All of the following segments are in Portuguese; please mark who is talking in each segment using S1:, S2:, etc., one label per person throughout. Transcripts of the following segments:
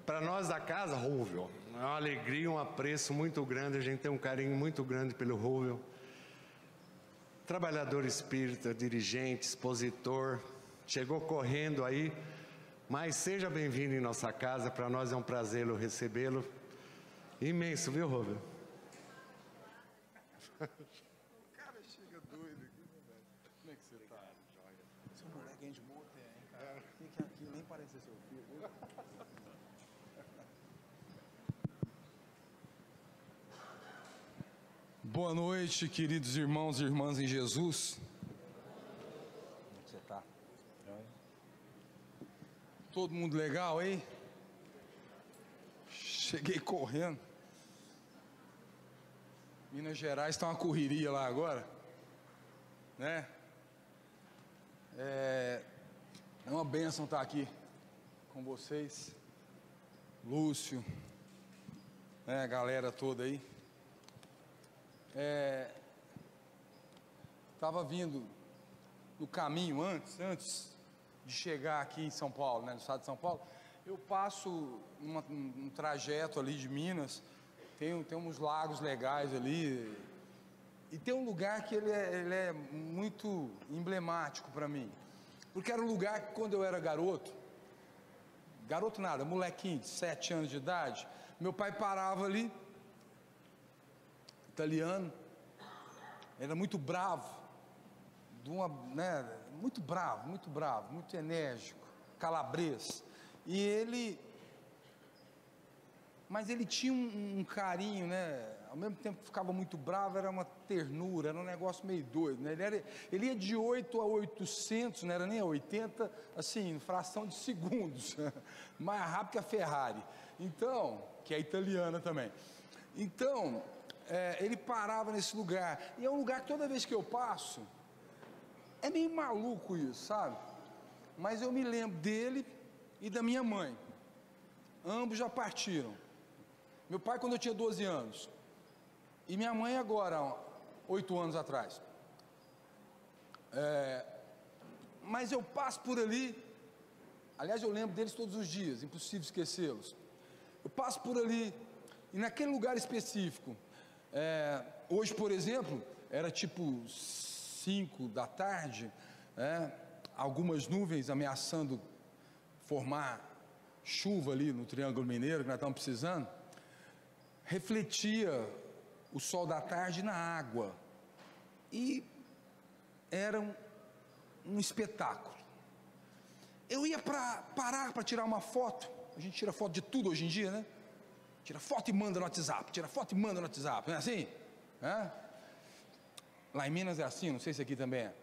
S1: Para nós da casa, Rúvel, é uma alegria, um apreço muito grande, a gente tem um carinho muito grande pelo Rúvel. Trabalhador espírita, dirigente, expositor, chegou correndo aí, mas seja bem-vindo em nossa casa, para nós é um prazer recebê-lo. Imenso, viu, Rúvel?
S2: O cara chega doido aqui, né, velho? Como é que você tá? Seu moleque é gente boa até, hein, cara? Fica aqui, nem parece seu filho, viu? Boa noite, queridos irmãos e irmãs em Jesus. Como é que você tá? Todo mundo legal, hein? Cheguei correndo. Minas Gerais está uma correria lá agora, né? É uma bênção estar aqui com vocês, Lúcio, né, a galera toda aí. Estava vindo no caminho antes de chegar aqui em São Paulo, né, no estado de São Paulo. Eu passo um trajeto ali de Minas, tem uns lagos legais ali, e tem um lugar que ele é muito emblemático para mim, porque era um lugar que quando eu era garoto nada, molequinho de 7 anos de idade, meu pai parava ali, italiano, era muito bravo, muito bravo, muito enérgico, calabres, mas ele tinha um carinho, né? Ao mesmo tempo que ficava muito bravo, era uma ternura, era um negócio meio doido, né? Ele ia de 8 a 800, não era nem a 80, assim, em fração de segundos, mais rápido que a Ferrari, então, que é italiana também. Então, ele parava nesse lugar, e é um lugar que toda vez que eu passo, é meio maluco isso, sabe? Mas eu me lembro dele e da minha mãe, ambos já partiram. Meu pai quando eu tinha 12 anos, e minha mãe agora, 8 anos atrás. Mas eu passo por ali, aliás eu lembro deles todos os dias, impossível esquecê-los. Eu passo por ali, e naquele lugar específico, hoje por exemplo, era tipo 5 da tarde, algumas nuvens ameaçando formar chuva ali no Triângulo Mineiro, que nós estamos precisando. Refletia o sol da tarde na água, e era um espetáculo. Eu ia parar para tirar uma foto. A gente tira foto de tudo hoje em dia, né? Tira foto e manda no WhatsApp, não é assim? Lá em Minas é assim, não sei se aqui também é.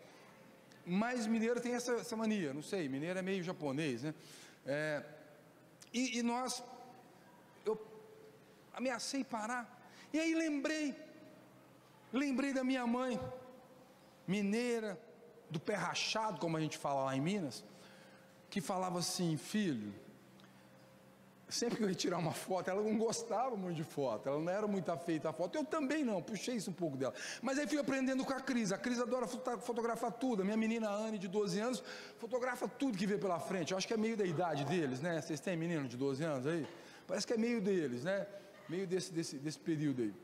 S2: Mas mineiro tem essa mania, não sei, mineiro é meio japonês, né? Eu ameacei parar, e aí lembrei da minha mãe, mineira, do pé rachado, como a gente fala lá em Minas, que falava assim: filho, sempre que eu ia tirar uma foto, ela não gostava muito de foto, ela não era muito afeita a foto, eu também não, puxei isso um pouco dela, mas aí fui aprendendo com a Cris adora fotografar tudo. A minha menina Anne, de 12 anos, fotografa tudo que vê pela frente. Eu acho que é meio da idade deles, né? Vocês têm menino de 12 anos aí? Parece que é meio deles, né? Meio desse período aí.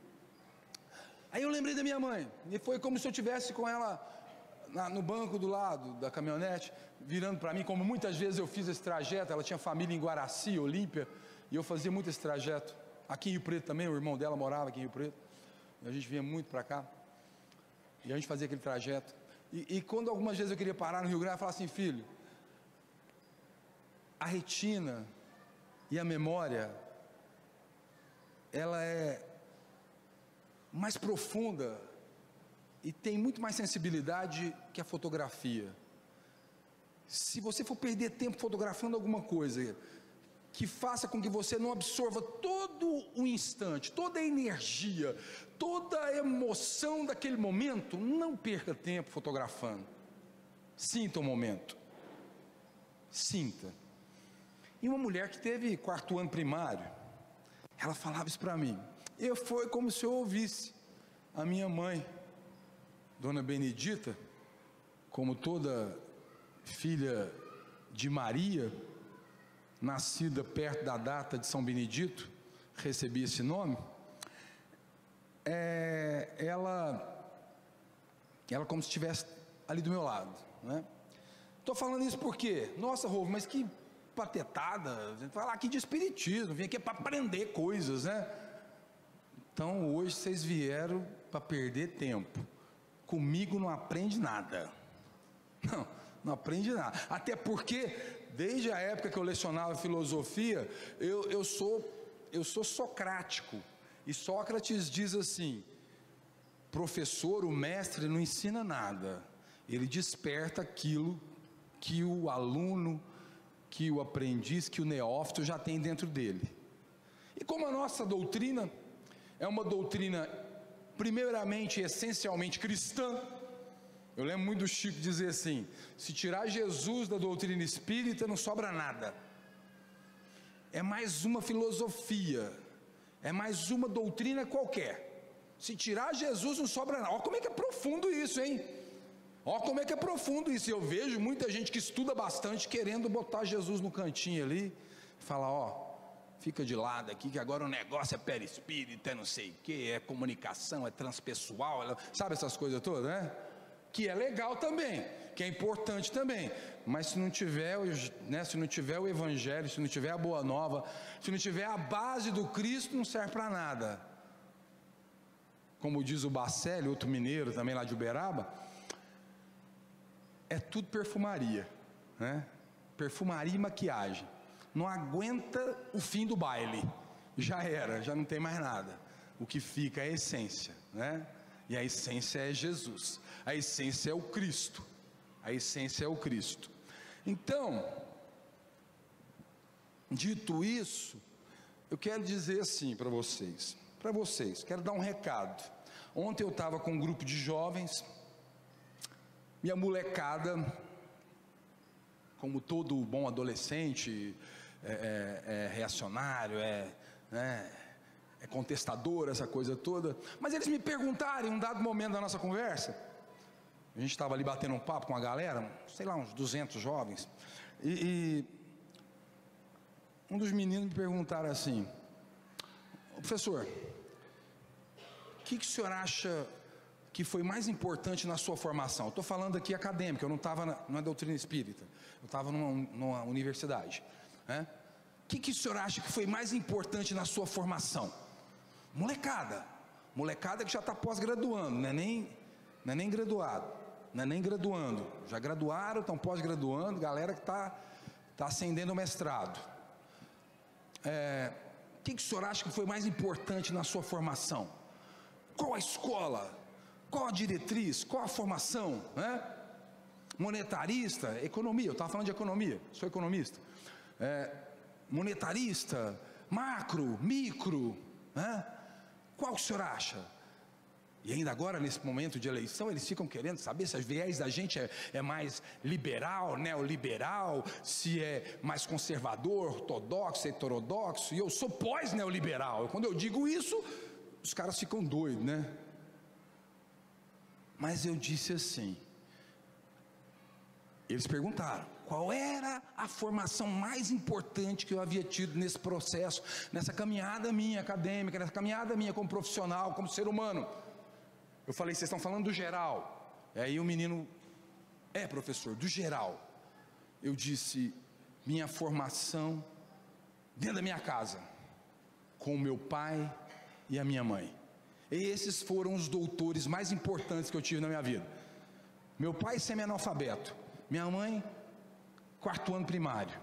S2: Aí eu lembrei da minha mãe, e foi como se eu estivesse com ela no banco do lado da caminhonete, virando para mim, como muitas vezes eu fiz esse trajeto. Ela tinha família em Guaraci, Olímpia, e eu fazia muito esse trajeto. Aqui em Rio Preto também, o irmão dela morava aqui em Rio Preto, e a gente vinha muito para cá, e a gente fazia aquele trajeto. E quando algumas vezes eu queria parar no Rio Grande, eu falava assim: filho, a retina e a memória, ela é mais profunda e tem muito mais sensibilidade que a fotografia. Se você for perder tempo fotografando alguma coisa que faça com que você não absorva todo o instante, toda a energia, toda a emoção daquele momento, não perca tempo fotografando. Sinta o momento, sinta. E uma mulher que teve 4º ano primário, ela falava isso para mim, e foi como se eu ouvisse a minha mãe, Dona Benedita, como toda filha de Maria, nascida perto da data de São Benedito, recebi esse nome, ela como se estivesse ali do meu lado, né? Estou falando isso porque, nossa, Rolf, mas que patetada, a gente vai lá aqui de espiritismo, vim aqui para aprender coisas, né? Então hoje vocês vieram para perder tempo, comigo não aprende nada, não aprende nada, até porque desde a época que eu lecionava filosofia, eu sou socrático, e Sócrates diz assim: professor, o mestre não ensina nada, ele desperta aquilo que o aluno, que o aprendiz, que o neófito já tem dentro dele. E como a nossa doutrina é uma doutrina primeiramente, essencialmente cristã, eu lembro muito do Chico dizer assim: se tirar Jesus da doutrina espírita não sobra nada, é mais uma filosofia, é mais uma doutrina qualquer. Se tirar Jesus não sobra nada. Olha como é que é profundo isso, hein? Olha como é que é profundo isso. Eu vejo muita gente que estuda bastante querendo botar Jesus no cantinho ali, falar: ó, fica de lado aqui que agora o negócio é perispírito, é não sei o que, é comunicação, é transpessoal, sabe essas coisas todas, né? Que é legal também, que é importante também, mas se não tiver, né, se não tiver o evangelho, se não tiver a boa nova, se não tiver a base do Cristo, não serve para nada. Como diz o Bacelli, outro mineiro também lá de Uberaba, é tudo perfumaria, né? Perfumaria e maquiagem, não aguenta o fim do baile, já era, já não tem mais nada, o que fica é a essência, né? E a essência é Jesus, a essência é o Cristo, a essência é o Cristo. Então, dito isso, eu quero dizer assim para vocês, quero dar um recado. Ontem eu estava com um grupo de jovens, minha molecada, como todo bom adolescente, é reacionário, né, é contestador, essa coisa toda, mas eles me perguntaram em um dado momento da nossa conversa, a gente estava ali batendo um papo com a galera, sei lá, uns 200 jovens, e um dos meninos me perguntaram assim: professor, o que o senhor acha que foi mais importante na sua formação? Eu estou falando aqui acadêmica, eu não estava na doutrina espírita, eu estava numa universidade, né? O que o senhor acha que foi mais importante na sua formação? Molecada que já está pós-graduando, não é nem graduado, não é nem graduando, já graduaram, estão pós-graduando, galera que está ascendendo o mestrado. O que o senhor acha que foi mais importante na sua formação? Qual a escola? Qual a diretriz? Qual a formação? Né? Monetarista, economia, eu estava falando de economia, sou economista. Monetarista, macro, micro, né? Qual o senhor acha? E ainda agora, nesse momento de eleição, eles ficam querendo saber se as viés da gente é mais liberal, neoliberal, se é mais conservador, ortodoxo, heterodoxo, e eu sou pós-neoliberal. Quando eu digo isso, os caras ficam doidos, né? Mas eu disse assim, eles perguntaram, qual era a formação mais importante que eu havia tido nesse processo, nessa caminhada minha acadêmica, nessa caminhada minha como profissional, como ser humano? Eu falei: vocês estão falando do geral. Aí o menino: professor, do geral. Eu disse: minha formação dentro da minha casa, com o meu pai e a minha mãe. Esses foram os doutores mais importantes que eu tive na minha vida. Meu pai semi-analfabeto, minha mãe 4º ano primário,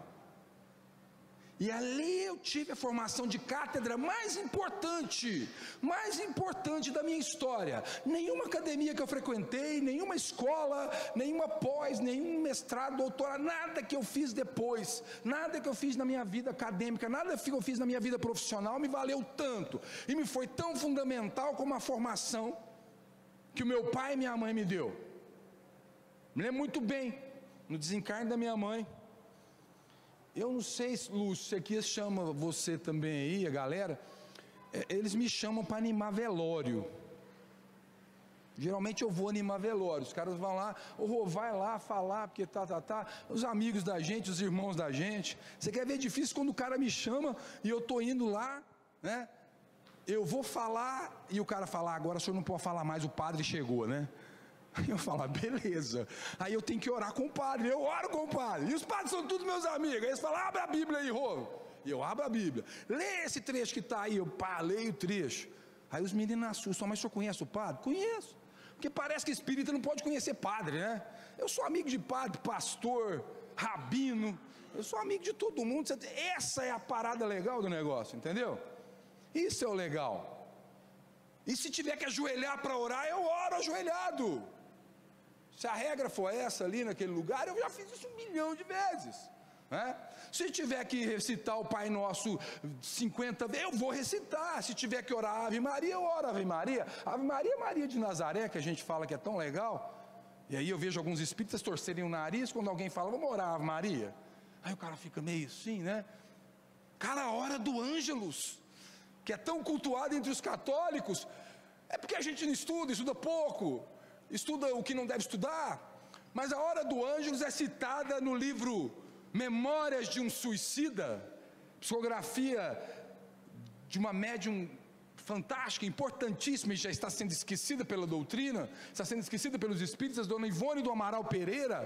S2: e ali eu tive a formação de cátedra mais importante da minha história. Nenhuma academia que eu frequentei, nenhuma escola, nenhuma pós, nenhum mestrado, doutorado, nada que eu fiz depois, nada que eu fiz na minha vida acadêmica, nada que eu fiz na minha vida profissional me valeu tanto, e me foi tão fundamental como a formação que o meu pai e minha mãe me deu. Me lembro muito bem, no desencarne da minha mãe. Eu não sei, Lúcio, se aqui chama você também aí, a galera, eles me chamam para animar velório. Geralmente eu vou animar velório, os caras vão lá, vai lá falar, porque os amigos da gente, os irmãos da gente. Você quer ver difícil quando o cara me chama e eu estou indo lá, né? Eu vou falar e o cara fala, agora o senhor não pode falar mais, o padre chegou, né? Aí eu falo, beleza. Aí eu tenho que orar com o padre, eu oro com o padre. E os padres são todos meus amigos. Aí eles falam, abre a Bíblia aí, Rô. E eu abro a Bíblia, lê esse trecho que está aí, eu leio o trecho. Aí os meninos assustam, mas o senhor conhece o padre? Conheço. Porque parece que espírita não pode conhecer padre, né? Eu sou amigo de padre, pastor, rabino, eu sou amigo de todo mundo. Essa é a parada legal do negócio, entendeu? Isso é o legal. E se tiver que ajoelhar para orar, eu oro ajoelhado. Se a regra for essa ali naquele lugar, eu já fiz isso 1 milhão de vezes, né? Se tiver que recitar o Pai Nosso 50 vezes, eu vou recitar. Se tiver que orar Ave Maria, eu oro Ave Maria. Ave Maria, Maria de Nazaré, que a gente fala que é tão legal. E aí eu vejo alguns espíritas torcerem o nariz quando alguém fala, vamos orar Ave Maria. Aí o cara fica meio assim, né? Cara, a hora do Ângelus, que é tão cultuado entre os católicos, é porque a gente não estuda pouco, estuda o que não deve estudar. Mas a hora do Ângelus é citada no livro Memórias de um Suicida, psicografia de uma médium fantástica, importantíssima, e já está sendo esquecida pela doutrina, está sendo esquecida pelos espíritas, Dona Ivone do Amaral Pereira.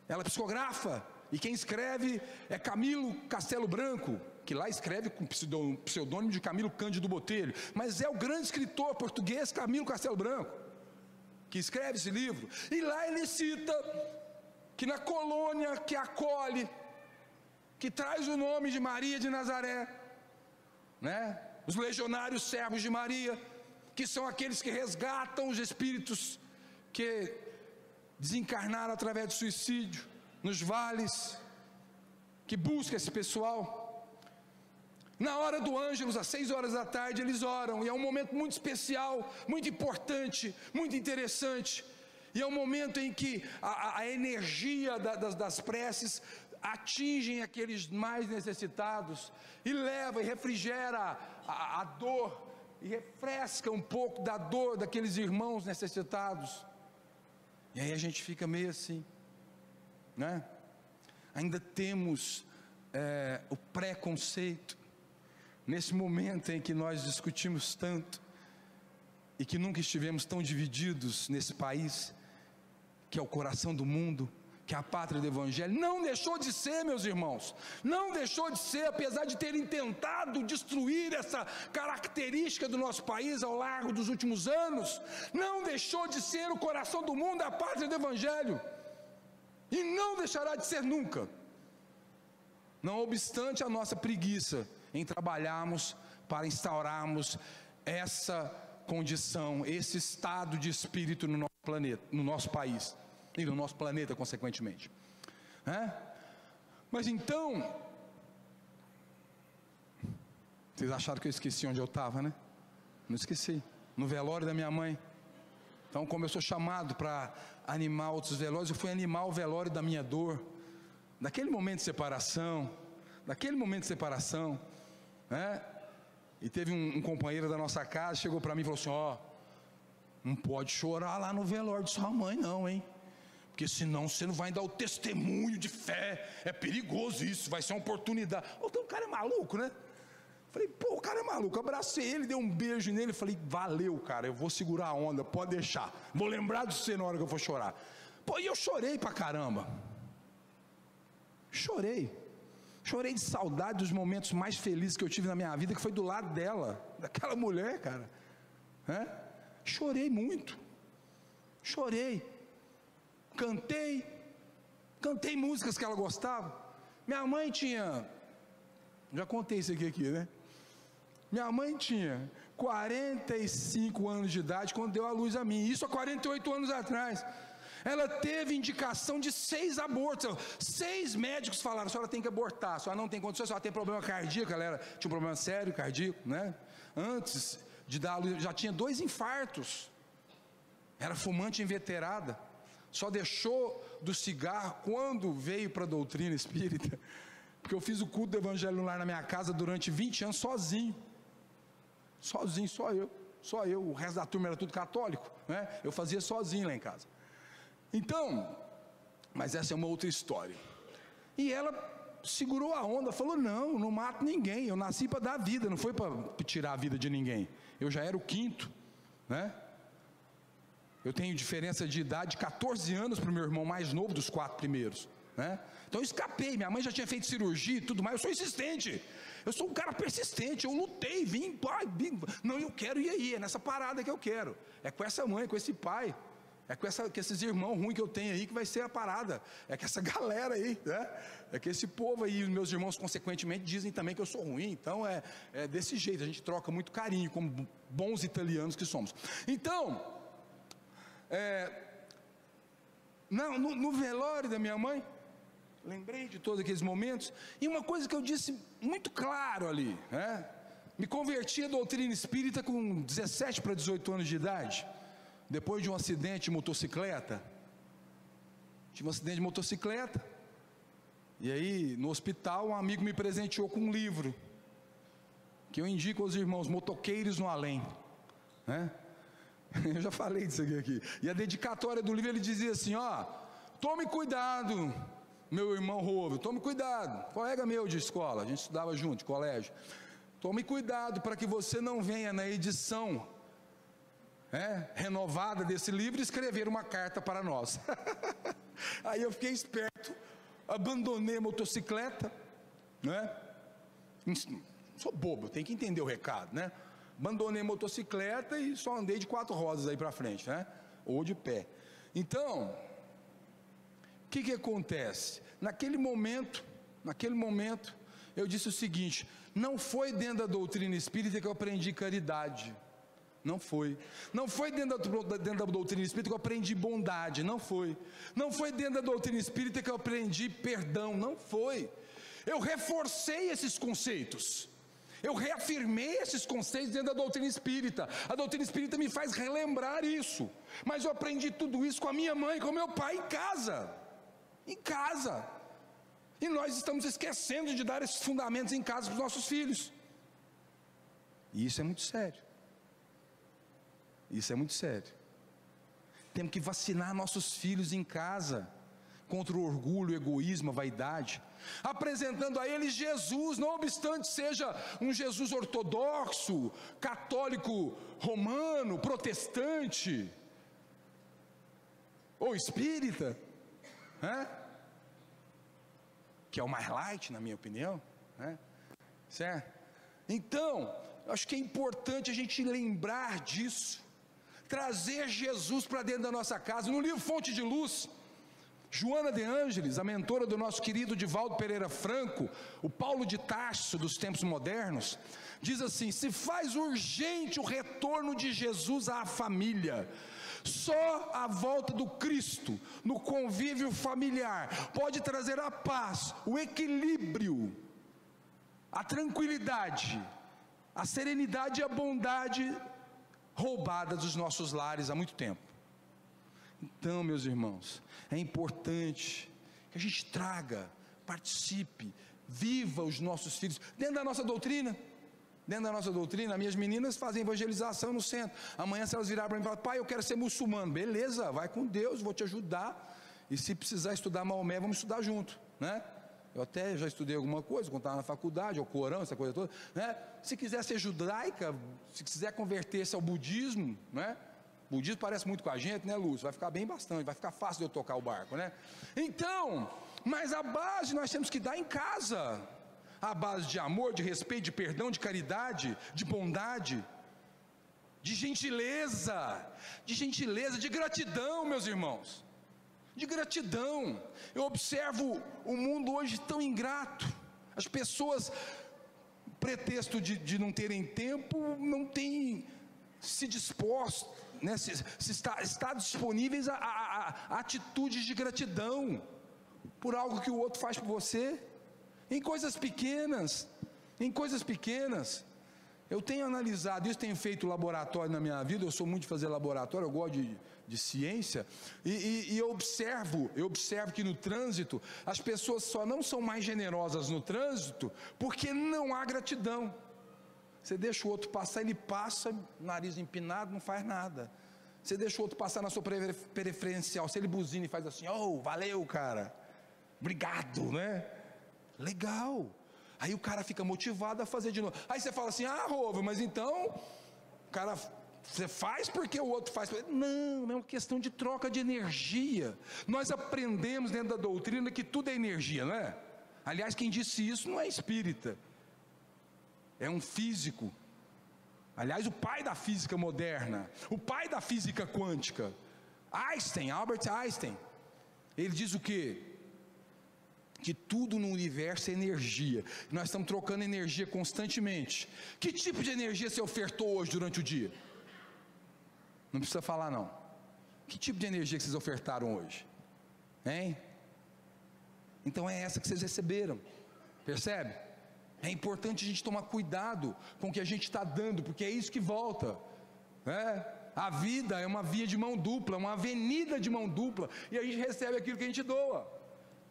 S2: Ela psicografa, e quem escreve é Camilo Castelo Branco, que lá escreve com o pseudônimo de Camilo Cândido Botelho, mas é o grande escritor português Camilo Castelo Branco que escreve esse livro. E lá ele cita que na colônia que acolhe, que traz o nome de Maria de Nazaré, né? Os legionários servos de Maria, que são aqueles que resgatam os espíritos que desencarnaram através do suicídio, nos vales, que busca esse pessoal. Na hora do Ângelus, às 6 horas da tarde, eles oram, e é um momento muito especial, muito importante, muito interessante. E é um momento em que a energia das preces atingem aqueles mais necessitados e leva e refrigera a dor e refresca um pouco da dor daqueles irmãos necessitados. E aí a gente fica meio assim, né? Ainda temos o preconceito nesse momento em que nós discutimos tanto e que nunca estivemos tão divididos nesse país, que é o coração do mundo, que é a pátria do Evangelho. Não deixou de ser, meus irmãos, não deixou de ser, apesar de terem tentado destruir essa característica do nosso país ao largo dos últimos anos, não deixou de ser o coração do mundo, a pátria do Evangelho, e não deixará de ser nunca, não obstante a nossa preguiça em trabalharmos para instaurarmos essa condição, esse estado de espírito no nosso planeta, no nosso país e no nosso planeta consequentemente, Mas então, vocês acharam que eu esqueci onde eu estava, né? Não esqueci, no velório da minha mãe. Então, como eu sou chamado para animar outros velórios, eu fui animar o velório da minha dor, daquele momento de separação, E teve um companheiro da nossa casa, chegou para mim e falou assim, não pode chorar lá no velório de sua mãe não, hein? Porque senão você não vai dar o testemunho de fé, é perigoso isso, vai ser uma oportunidade. Então o cara é maluco, né? Falei, o cara é maluco. Abracei ele, dei um beijo nele, falei, valeu, cara, eu vou segurar a onda, pode deixar, vou lembrar de você na hora que eu for chorar. E eu chorei pra caramba, chorei de saudade dos momentos mais felizes que eu tive na minha vida, que foi do lado dela, daquela mulher, cara, chorei muito, cantei músicas que ela gostava. Minha mãe tinha, já contei isso aqui, né? Minha mãe tinha 45 anos de idade quando deu a luz a mim, isso há 48 anos atrás. Ela teve indicação de 6 abortos, 6 médicos falaram, a senhora tem que abortar, a senhora não tem condições, a senhora tem problema cardíaco, ela tinha um problema sério cardíaco, né? Antes de dar a luz, já tinha 2 infartos, era fumante inveterada, só deixou do cigarro quando veio para a doutrina espírita, porque eu fiz o culto do Evangelho no Lar na minha casa durante 20 anos sozinho, só eu. só eu, o resto da turma era tudo católico, né? Eu fazia sozinho lá em casa. Então, mas essa é uma outra história. E ela segurou a onda, falou: não mato ninguém, eu nasci para dar vida, não foi para tirar a vida de ninguém. Eu já era o quinto, né? Eu tenho diferença de idade de 14 anos para o meu irmão mais novo dos 4 primeiros, né? Então eu escapei, minha mãe já tinha feito cirurgia e tudo mais. Eu sou insistente, eu sou um cara persistente, eu lutei, vim, não, eu quero ir aí, é nessa parada que eu quero, é com essa mãe, com esse pai, é com esses irmãos ruins que eu tenho aí que vai ser a parada, é com essa galera aí, né? É que esse povo aí, os meus irmãos consequentemente dizem também que eu sou ruim. Então é desse jeito, a gente troca muito carinho, como bons italianos que somos. Então, no velório da minha mãe, lembrei de todos aqueles momentos, e uma coisa que eu disse muito claro ali, né? Me converti à doutrina espírita com 17 para 18 anos de idade, depois de um acidente de motocicleta. Tive um acidente de motocicleta, e aí no hospital um amigo me presenteou com um livro, que eu indico aos irmãos, Motoqueiros no Além, né? Eu já falei disso aqui. E a dedicatória do livro, ele dizia assim: tome cuidado, meu irmão Rovo, tome cuidado, colega meu de escola, a gente estudava junto, de colégio, tome cuidado para que você não venha na edição renovada desse livro escrever uma carta para nós. Aí eu fiquei esperto, abandonei a motocicleta, né? Sou bobo, tem que entender o recado, né? Abandonei a motocicleta e só andei de 4 rodas aí para frente, né? Ou de pé. Então, o que acontece? Naquele momento, eu disse o seguinte: não foi dentro da doutrina espírita que eu aprendi caridade. Não foi dentro da doutrina espírita que eu aprendi bondade. Não foi dentro da doutrina espírita que eu aprendi perdão. Não foi. Eu reforcei esses conceitos, eu reafirmei esses conceitos dentro da doutrina espírita. A doutrina espírita me faz relembrar isso, mas eu aprendi tudo isso com a minha mãe, com meu pai em casa, e nós estamos esquecendo de dar esses fundamentos em casa para os nossos filhos, e isso é muito sério. Temos que vacinar nossos filhos em casa contra o orgulho, o egoísmo, a vaidade, apresentando a eles Jesus, não obstante seja um Jesus ortodoxo, católico, romano, protestante ou espírita, que é o mais light, na minha opinião, certo? Então, acho que é importante a gente lembrar disso, trazer Jesus para dentro da nossa casa. No livro Fonte de Luz, Joana de Ângeles, a mentora do nosso querido Divaldo Pereira Franco, o Paulo de Tarso dos tempos modernos, diz assim: se faz urgente o retorno de Jesus à família. Só a volta do Cristo no convívio familiar pode trazer a paz, o equilíbrio, a tranquilidade, a serenidade e a bondade roubadas dos nossos lares há muito tempo. Então, meus irmãos, é importante que a gente traga, participe, viva os nossos filhos dentro da nossa doutrina. Minhas meninas fazem evangelização no centro. Amanhã, se elas virarem para mim e falarem: pai, eu quero ser muçulmano. Beleza, vai com Deus, vou te ajudar. E se precisar estudar Maomé, vamos estudar junto, né? Eu até já estudei alguma coisa, quando estava na faculdade, o Corão, essa coisa toda, né? Se quiser ser judaica, se quiser converter-se ao budismo, né? O budismo parece muito com a gente, né, Lúcio? Vai ficar bem bastante, vai ficar fácil de eu tocar o barco, né? Então, mas a base nós temos que dar em casa. A base de amor, de respeito, de perdão, de caridade, de bondade, de gentileza, de gratidão, meus irmãos. De gratidão. Eu observo o mundo hoje tão ingrato. As pessoas, pretexto de não terem tempo, não têm se disposto, né, está disponíveis a atitudes de gratidão por algo que o outro faz por você, em coisas pequenas. Eu tenho analisado isso, tenho feito laboratório na minha vida. Eu sou muito de fazer laboratório, eu gosto de ciência, e eu observo que no trânsito as pessoas só não são mais generosas no trânsito porque não há gratidão. Você deixa o outro passar, ele passa, nariz empinado, não faz nada. Você deixa o outro passar na sua preferencial, se ele buzina e faz assim, oh, valeu, cara, obrigado, né? Legal. Aí o cara fica motivado a fazer de novo. Aí você fala assim, Rova, mas então, o cara, você faz porque o outro faz. Não, é uma questão de troca de energia. Nós aprendemos dentro da doutrina que tudo é energia, não é? Aliás, quem disse isso não é espírita, é um físico. Aliás, o pai da física moderna, o pai da física quântica, Albert Einstein, ele diz o quê? Que tudo no universo é energia. Nós estamos trocando energia constantemente. Que tipo de energia você ofertou hoje durante o dia? Não precisa falar não. Que tipo de energia que vocês ofertaram hoje? Hein? Então é essa que vocês receberam. Percebe? É importante a gente tomar cuidado com o que a gente está dando, porque é isso que volta, né? A vida é uma via de mão dupla, uma avenida de mão dupla, e a gente recebe aquilo que a gente doa.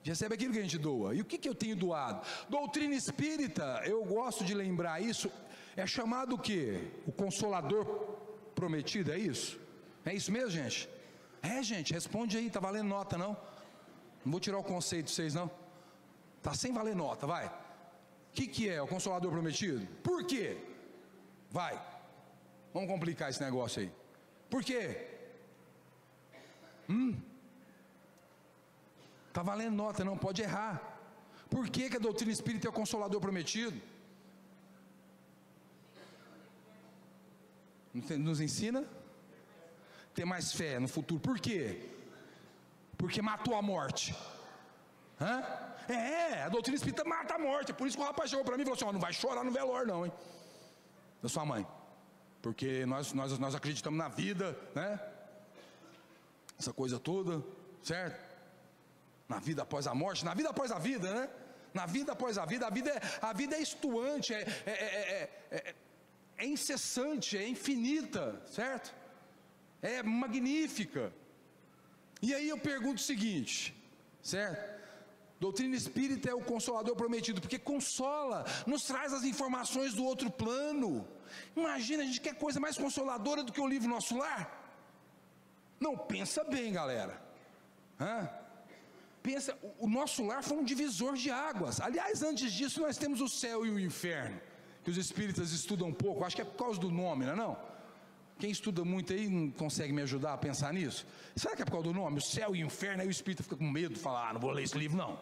S2: Recebe aquilo que a gente doa. E o que eu tenho doado? Doutrina espírita, eu gosto de lembrar isso, é chamado o quê? O Consolador Prometido, é isso? É isso mesmo, gente? É, gente, responde aí, tá valendo nota não? Não vou tirar o conceito de vocês não. Tá sem valer nota, vai. O que é o Consolador Prometido? Por quê? Vai. Vamos complicar esse negócio aí. Por quê? Tá valendo nota, não pode errar. Por que a doutrina espírita é o Consolador Prometido? Nos ensina? Ter mais fé no futuro. Por quê? Porque matou a morte. A doutrina espírita mata a morte. É por isso que o rapaz chegou para mim e falou assim, não vai chorar no velório não, hein? Da sua mãe. Porque nós acreditamos na vida, né? Essa coisa toda, certo? Na vida após a morte, na vida após a vida, né? Na vida após a vida é estuante, é incessante, é infinita, certo? É magnífica. E aí eu pergunto o seguinte, certo? Doutrina espírita é o Consolador Prometido, porque consola, nos traz as informações do outro plano. Imagina, a gente quer coisa mais consoladora do que o livro Nosso Lar? Não, pensa bem, galera. Pensa, o Nosso Lar foi um divisor de águas. Aliás, antes disso nós temos o céu e o inferno, que os espíritas estudam um pouco, acho que é por causa do nome, não é não? Quem estuda muito aí não consegue me ajudar a pensar nisso? Será que é por causa do nome? O céu e o inferno, aí o espírita fica com medo de falar, não vou ler esse livro não.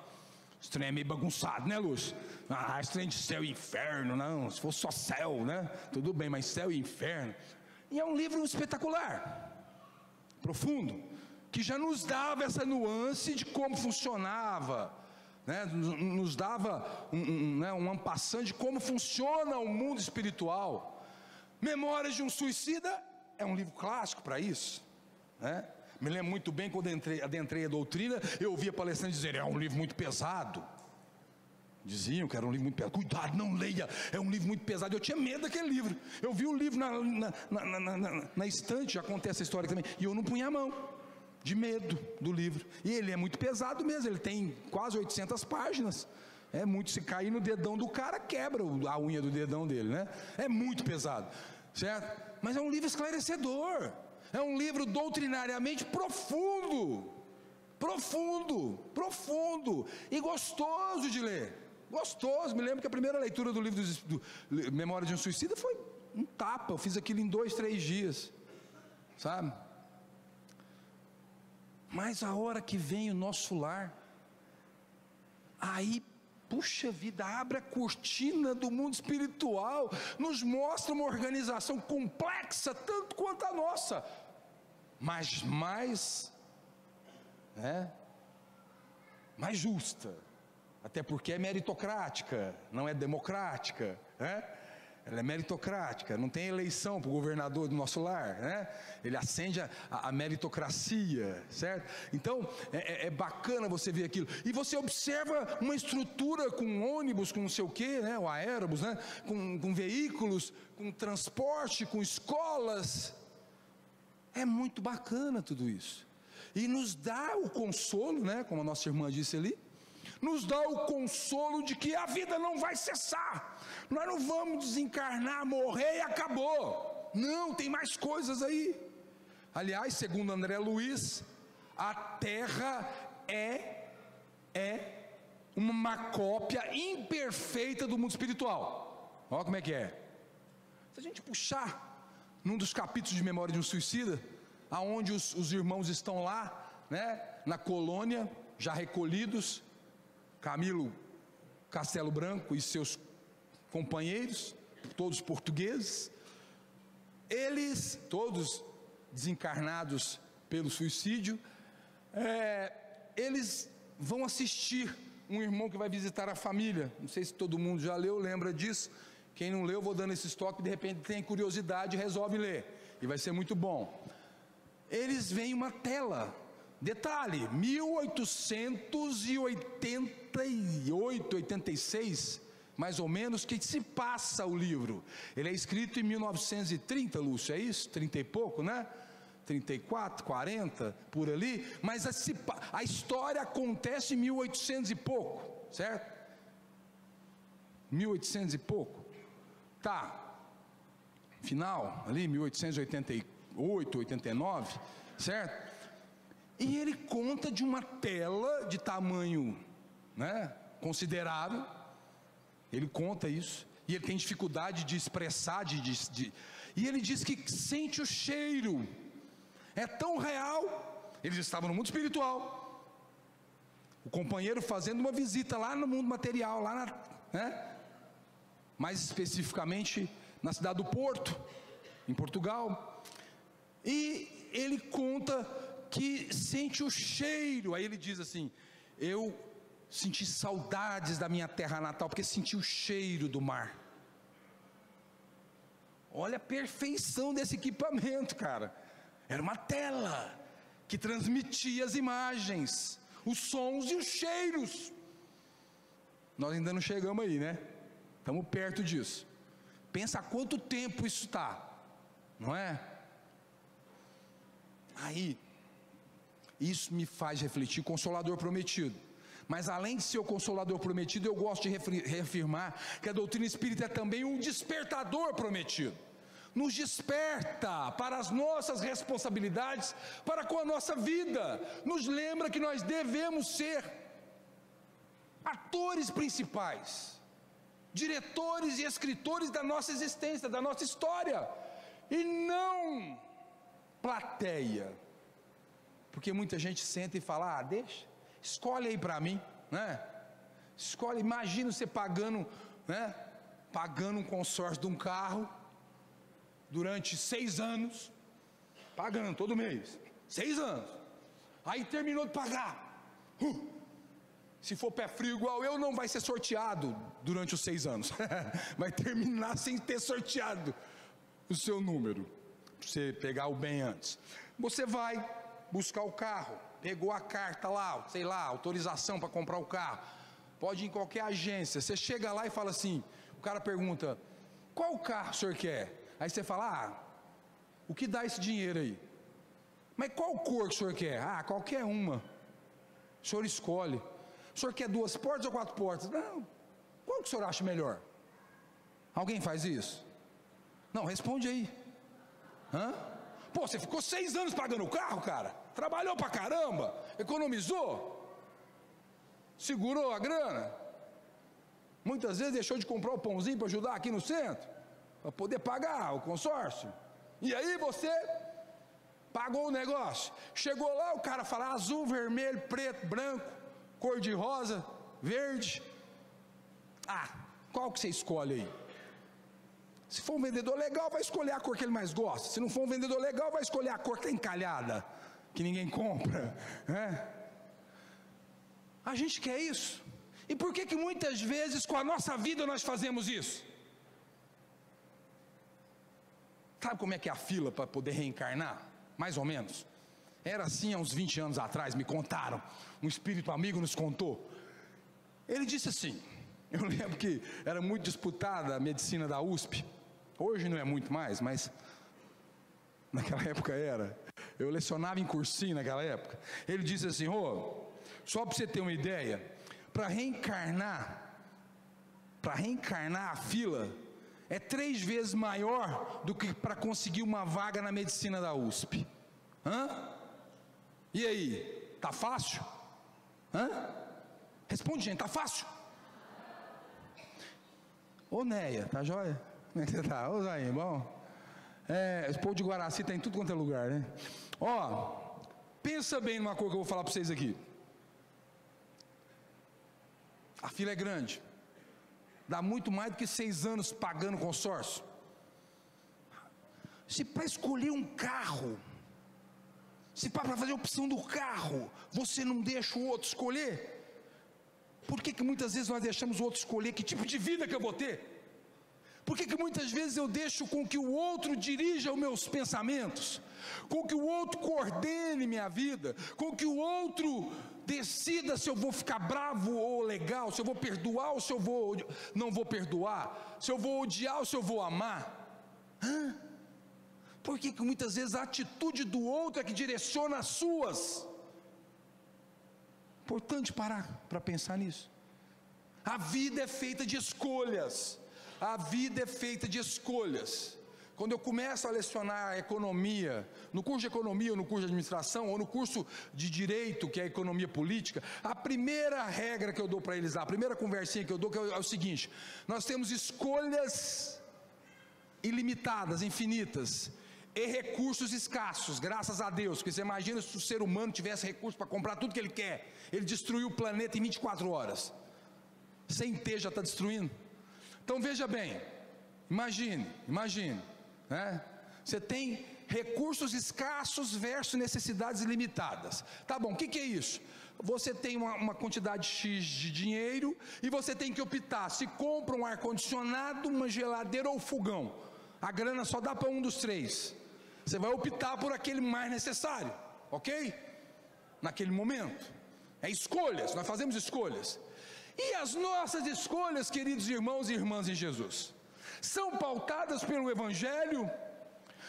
S2: Esse trem é meio bagunçado, né, Lúcio? Esse trem de céu e inferno, não, se fosse só céu, né? Tudo bem, mas céu e inferno. E é um livro espetacular, profundo, que já nos dava essa nuance de como funcionava, né? Nos dava um en passant de como funciona o mundo espiritual. Memórias de um Suicida é um livro clássico para isso, né? Me lembro muito bem quando adentrei a doutrina, eu ouvia palestrantes dizer, é um livro muito pesado. Diziam que era um livro muito pesado. Cuidado, não leia, é um livro muito pesado. Eu tinha medo daquele livro. Eu vi o livro na estante, já contei essa história também, e eu não punha a mão, de medo do livro. E ele é muito pesado mesmo, ele tem quase 800 páginas. É muito, se cair no dedão do cara, quebra a unha do dedão dele, né? É muito pesado, certo? Mas é um livro esclarecedor. É um livro doutrinariamente profundo, e gostoso de ler, gostoso. Me lembro que a primeira leitura do livro do Memória de um Suicida foi um tapa, eu fiz aquilo em 2, 3 dias, sabe? Mas a hora que vem o Nosso Lar, aí, puxa vida, abre a cortina do mundo espiritual, nos mostra uma organização complexa, tanto quanto a nossa, mas mais justa, até porque é meritocrática, não é democrática, né? Ela é meritocrática, não tem eleição para o governador do Nosso Lar, né? Ele acende a meritocracia, certo? Então, é bacana você ver aquilo, e você observa uma estrutura com ônibus, com não sei o que, né? O aérobus, né? Com veículos, com transporte, com escolas, é muito bacana tudo isso, e nos dá o consolo, né? Como a nossa irmã disse ali, nos dá o consolo de que a vida não vai cessar. Nós não vamos desencarnar, morrer e acabou. Não, tem mais coisas aí. Aliás, segundo André Luiz, a Terra é uma cópia imperfeita do mundo espiritual. Olha como é que é. Se a gente puxar num dos capítulos de Memória de um Suicida, aonde os irmãos estão lá, né, na colônia, já recolhidos, Camilo Castelo Branco e seus companheiros, todos portugueses, eles, todos desencarnados pelo suicídio, eles vão assistir um irmão que vai visitar a família. Não sei se todo mundo já leu, lembra disso. Quem não leu, eu vou dando esse toque, de repente tem curiosidade e resolve ler, e vai ser muito bom. Eles veem uma tela, detalhe, 1888, 86, mais ou menos, que se passa o livro. Ele é escrito em 1930, Lúcio, é isso? 30 e pouco, né? 34, 40, por ali, mas a história acontece em 1800 e pouco, certo? 1800 e pouco, tá, final, ali 1888, 89, certo? E ele conta de uma tela de tamanho, né, considerável, ele conta isso, e ele tem dificuldade de expressar, e ele diz que sente o cheiro, é tão real. Eles estavam no mundo espiritual, o companheiro fazendo uma visita lá no mundo material, lá mais especificamente na cidade do Porto, em Portugal, e ele conta que sente o cheiro. Aí ele diz assim: eu senti saudades da minha terra natal, porque senti o cheiro do mar. Olha a perfeição desse equipamento, cara. Era uma tela que transmitia as imagens, os sons e os cheiros. Nós ainda não chegamos aí, né? Estamos perto disso. Pensa há quanto tempo isso está, não é? Aí, isso me faz refletir, Consolador Prometido. Mas além de ser o Consolador Prometido, eu gosto de reafirmar que a doutrina espírita é também um despertador prometido. Nos desperta para as nossas responsabilidades, para com a nossa vida, nos lembra que nós devemos ser atores principais, diretores e escritores da nossa existência, da nossa história, e não plateia, porque muita gente senta e fala: deixa, escolhe aí para mim, né? Escolhe, imagina você pagando, né? Pagando um consórcio de um carro, durante 6 anos, pagando todo mês, 6 anos, aí terminou de pagar, se for pé frio igual eu, não vai ser sorteado durante os 6 anos, vai terminar sem ter sorteado o seu número, para você pegar o bem antes. Você vai buscar o carro, pegou a carta lá, sei lá, autorização para comprar o carro, pode ir em qualquer agência, você chega lá e fala assim, o cara pergunta: qual carro o senhor quer? Aí você fala: o que dá esse dinheiro aí? Mas qual cor que o senhor quer? Qualquer uma. O senhor escolhe. O senhor quer 2 portas ou 4 portas? Não. Qual que o senhor acha melhor? Alguém faz isso? Não, responde aí. Pô, você ficou 6 anos pagando o carro, cara? Trabalhou pra caramba? Economizou? Segurou a grana? Muitas vezes deixou de comprar o pãozinho para ajudar aqui no centro, para poder pagar o consórcio. E aí você pagou o negócio. Chegou lá, o cara fala azul, vermelho, preto, branco, cor de rosa, verde. Qual que você escolhe aí? Se for um vendedor legal, vai escolher a cor que ele mais gosta. Se não for um vendedor legal, vai escolher a cor que está encalhada, que ninguém compra, né? A gente quer isso. E por que muitas vezes com a nossa vida nós fazemos isso? Sabe como é que é a fila para poder reencarnar? Mais ou menos. Era assim há uns 20 anos atrás, me contaram. Um espírito amigo nos contou. Ele disse assim, eu lembro que era muito disputada a medicina da USP. Hoje não é muito mais, mas naquela época era. Eu lecionava em cursinho naquela época. Ele disse assim: só para você ter uma ideia, para reencarnar a fila é 3 vezes maior do que para conseguir uma vaga na medicina da USP. E aí, tá fácil? Responde, gente, tá fácil? Ô Neia, tá joia? Como é que você tá? Ô Zayn, bom? Esse povo de Guaraci tá em tudo quanto é lugar, né? Ó, pensa bem numa coisa que eu vou falar para vocês aqui. A fila é grande. Dá muito mais do que 6 anos pagando consórcio. Se para escolher um carro, se para fazer a opção do carro, você não deixa o outro escolher, por que muitas vezes nós deixamos o outro escolher que tipo de vida que eu vou ter? Por que muitas vezes eu deixo com que o outro dirija os meus pensamentos, com que o outro coordene minha vida, com que o outro decida se eu vou ficar bravo ou legal, se eu vou perdoar ou se eu não vou perdoar, se eu vou odiar ou se eu vou amar? Por que muitas vezes a atitude do outro é que direciona as suas? Importante parar para pensar nisso. A vida é feita de escolhas. A vida é feita de escolhas. Quando eu começo a lecionar economia, no curso de economia ou no curso de administração, ou no curso de direito, que é economia política, a primeira regra que eu dou para eles lá, a primeira conversinha que eu dou é o seguinte: nós temos escolhas ilimitadas, infinitas, e recursos escassos, graças a Deus, porque você imagina se o ser humano tivesse recursos para comprar tudo que ele quer, ele destruiu o planeta em 24 horas, sem ter já está destruindo. Então veja bem, imagine, né? Você tem recursos escassos versus necessidades ilimitadas. Tá bom, o que é isso? Você tem uma quantidade X de dinheiro e você tem que optar se compra um ar-condicionado, uma geladeira ou fogão. A grana só dá para um dos 3. Você vai optar por aquele mais necessário, ok? Naquele momento. É escolhas, nós fazemos escolhas. E as nossas escolhas, queridos irmãos e irmãs em Jesus, são pautadas pelo Evangelho,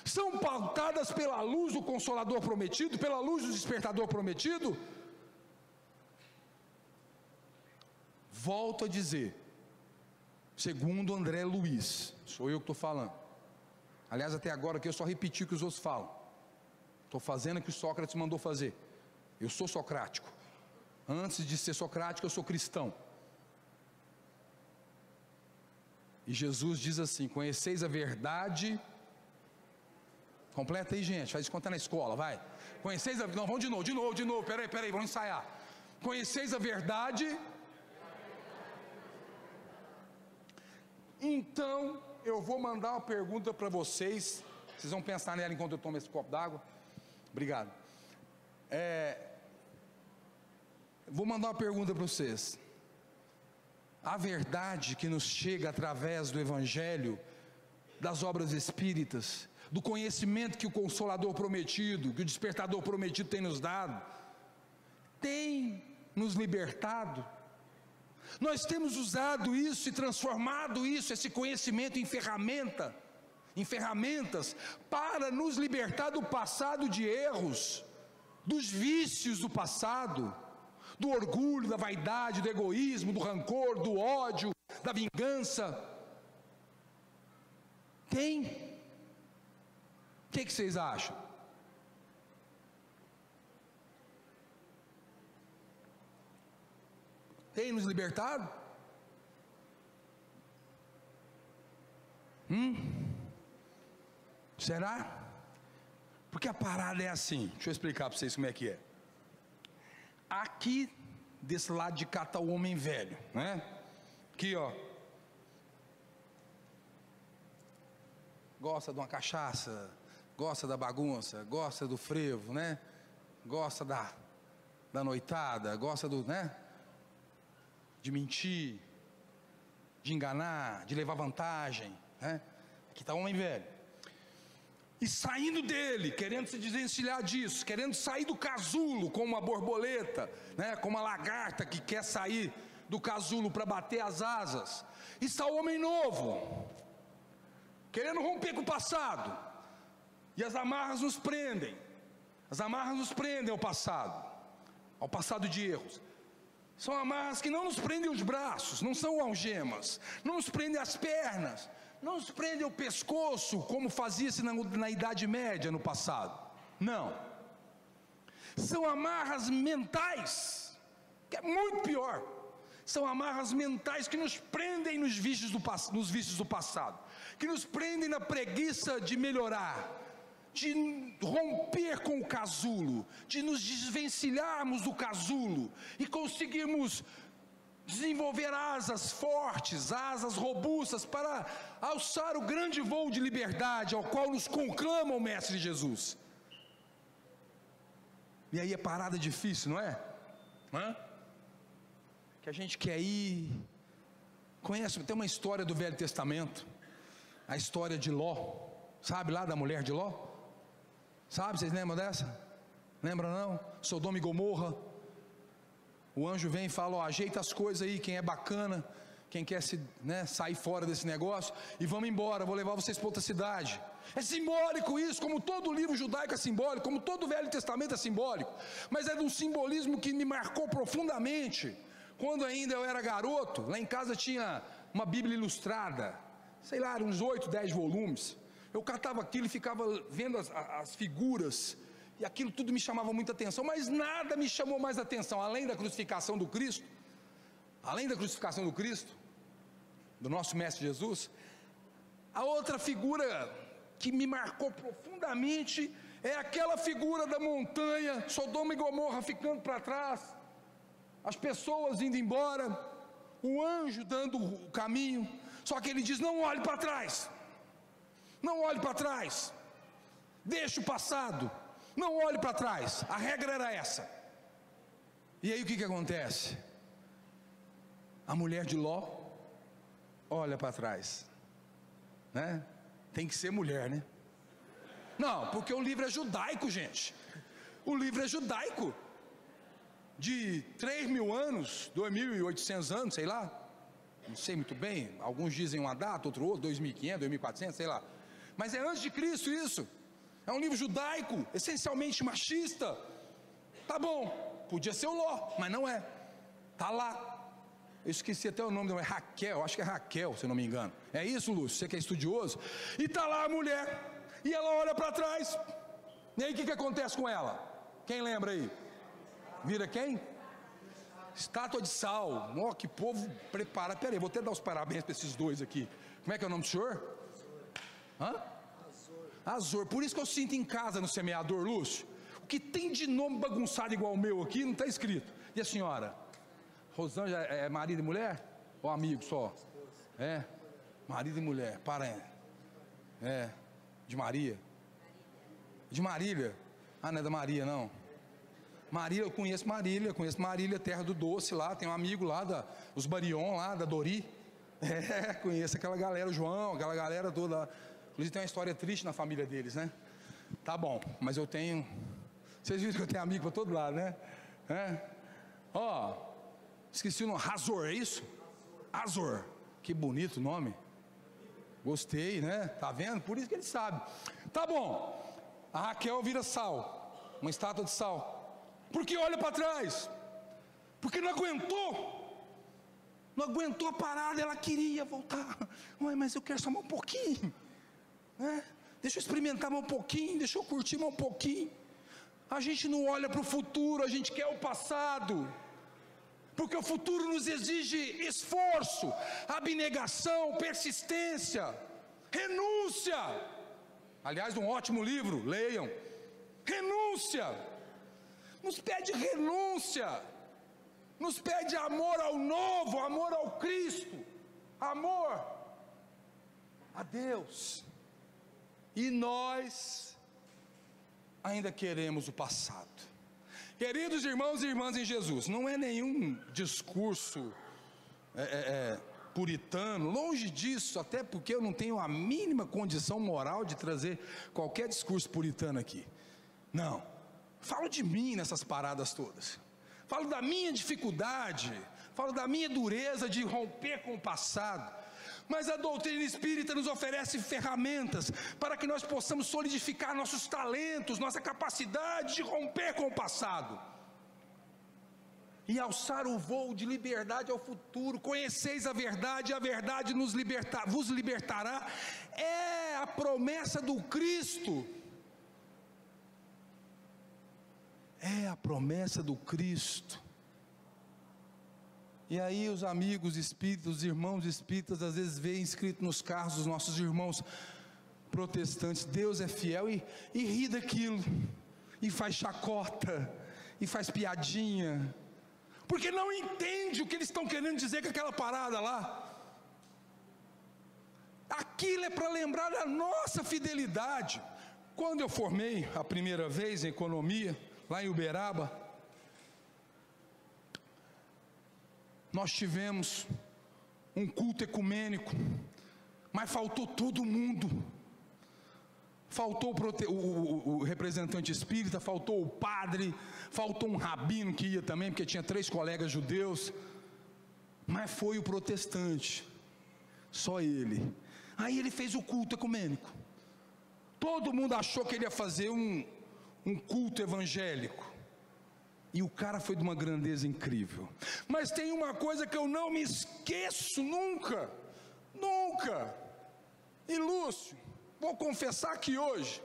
S2: são pautadas pela luz do Consolador prometido, pela luz do Despertador prometido? Volto a dizer, segundo André Luiz, sou eu que estou falando. Aliás, até agora aqui eu só repeti o que os outros falam. Estou fazendo o que Sócrates mandou fazer. Eu sou socrático. Antes de ser socrático, eu sou cristão. E Jesus diz assim: conheceis a verdade. Completa aí, gente, faz de conta na escola, vai. Conheceis a... Não, vamos de novo, peraí, vamos ensaiar. Conheceis a verdade. Então, eu vou mandar uma pergunta para vocês. Vocês vão pensar nela enquanto eu tomo esse copo d'água. Obrigado. Vou mandar uma pergunta para vocês. A verdade que nos chega através do Evangelho, das obras espíritas, do conhecimento que o Consolador prometido, que o Despertador prometido tem nos dado, tem nos libertado. Nós temos usado isso e transformado isso, esse conhecimento em ferramentas, para nos libertar do passado de erros, dos vícios do passado, do orgulho, da vaidade, do egoísmo, do rancor, do ódio, da vingança. Tem? O que vocês acham? Tem nos libertado? Será? Porque a parada é assim, deixa eu explicar para vocês como é que é. Aqui, desse lado de cá está o homem velho, né? Aqui, ó. Gosta de uma cachaça, gosta da bagunça, gosta do frevo, né? Gosta da noitada, gosta do, né? De mentir, de enganar, de levar vantagem, né? Aqui está o homem velho. E saindo dele, querendo se desvencilhar disso, querendo sair do casulo, como uma borboleta, né? Como uma lagarta que quer sair do casulo para bater as asas. E está o homem novo, querendo romper com o passado. E as amarras nos prendem. As amarras nos prendem ao passado de erros. São amarras que não nos prendem os braços, não são algemas, não nos prendem as pernas, não nos prendem o pescoço, como fazia-se na Idade Média no passado. Não. São amarras mentais, que é muito pior. São amarras mentais que nos prendem nos vícios do passado, que nos prendem na preguiça de melhorar, de romper com o casulo, de nos desvencilharmos do casulo e conseguirmos desenvolver asas fortes, asas robustas para alçar o grande voo de liberdade ao qual nos conclama o Mestre Jesus. E aí é parada difícil, não é? Que a gente quer ir. Conhece, tem uma história do Velho Testamento, a história de Ló, sabe lá da mulher de Ló? Sabe, vocês lembram dessa? Lembram não? Sodoma e Gomorra. O anjo vem e fala, ó, ajeita as coisas aí, quem é bacana, quem quer sair fora desse negócio, e vamos embora, vou levar vocês para outra cidade. É simbólico isso, como todo livro judaico é simbólico, como todo o Velho Testamento é simbólico, mas é de um simbolismo que me marcou profundamente. Quando ainda eu era garoto, lá em casa tinha uma Bíblia ilustrada, sei lá, uns 8, 10 volumes. Eu catava aquilo e ficava vendo as figuras, e aquilo tudo me chamava muita atenção, mas nada me chamou mais atenção, além da crucificação do Cristo, do nosso Mestre Jesus. A outra figura que me marcou profundamente é aquela figura da montanha, Sodoma e Gomorra ficando para trás, as pessoas indo embora, o anjo dando o caminho, só que ele diz, não olhe para trás, não olhe para trás, deixe o passado, não olhe para trás, a regra era essa. E aí o que acontece? A mulher de Ló olha para trás, né? Tem que ser mulher, né? Não, porque o livro é judaico, gente. O livro é judaico, de 3.000 anos, 2.800 anos, sei lá, não sei muito bem, alguns dizem uma data, outro, 2.500, 2.400, sei lá, mas é antes de Cristo isso. É um livro judaico, essencialmente machista. Tá bom, podia ser o Ló, mas não é. Tá lá. Eu esqueci até o nome dela, é Raquel, acho que é Raquel, se eu não me engano. É isso, Lúcio, você que é estudioso. E tá lá a mulher, e ela olha para trás. E aí o que acontece com ela? Quem lembra aí? Vira quem? Estátua de sal. Ó, que povo preparado. Peraí, vou até dar os parabéns para esses dois aqui. Como é que é o nome do senhor? Azor. Por isso que eu sinto em casa no semeador, Lúcio. O que tem de nome bagunçado igual o meu aqui não está escrito. E a senhora? Rosângela é marido e mulher? Ou amigo só? É, marido e mulher, parente. É, de Maria? De Marília? Ah, não é da Maria não. Marília, eu conheço Marília, terra do doce lá, tem um amigo lá, os Barion lá, da Dori. É, conheço aquela galera, o João, aquela galera toda. Inclusive tem uma história triste na família deles, né? Tá bom, mas eu tenho... Vocês viram que eu tenho amigo para todo lado, né? Ó, esqueci o nome, Azor, é isso? Azor, que bonito nome. Gostei, né? Tá vendo? Por isso que ele sabe. Tá bom, a Raquel vira sal, uma estátua de sal. Porque olha para trás, porque não aguentou a parada, ela queria voltar. Ué, mas eu quero só mais um pouquinho, né? Deixa eu experimentar mais um pouquinho, deixa eu curtir mais um pouquinho. A gente não olha para o futuro, a gente quer o passado, porque o futuro nos exige esforço, abnegação, persistência, renúncia. Aliás, um ótimo livro, leiam. Renúncia. Nos pede renúncia, nos pede amor ao novo, amor ao Cristo, amor a Deus. E nós ainda queremos o passado. Queridos irmãos e irmãs em Jesus, não é nenhum discurso puritano, longe disso, até porque eu não tenho a mínima condição moral de trazer qualquer discurso puritano aqui. Não. Falo de mim nessas paradas todas, falo da minha dificuldade, falo da minha dureza de romper com o passado, mas a doutrina espírita nos oferece ferramentas para que nós possamos solidificar nossos talentos, nossa capacidade de romper com o passado. e alçar o voo de liberdade ao futuro. Conheceis a verdade vos libertará. É a promessa do Cristo. É a promessa do Cristo. E aí os amigos espíritas, os irmãos espíritas, às vezes veem escrito nos carros dos nossos irmãos protestantes: Deus é fiel, e ri daquilo, e faz chacota, e faz piadinha, porque não entende o que eles estão querendo dizer com aquela parada lá. Aquilo é para lembrar da nossa fidelidade. Quando eu formei a primeira vez em economia, lá em Uberaba, nós tivemos um culto ecumênico, mas faltou todo mundo. Faltou o representante espírita, faltou o padre, faltou um rabino que ia também, porque tinha 3 colegas judeus, mas foi o protestante, só ele. Aí ele fez o culto ecumênico. Todo mundo achou que ele ia fazer um culto evangélico, e o cara foi de uma grandeza incrível. Mas tem uma coisa que eu não me esqueço nunca, e Lúcio, vou confessar que hoje,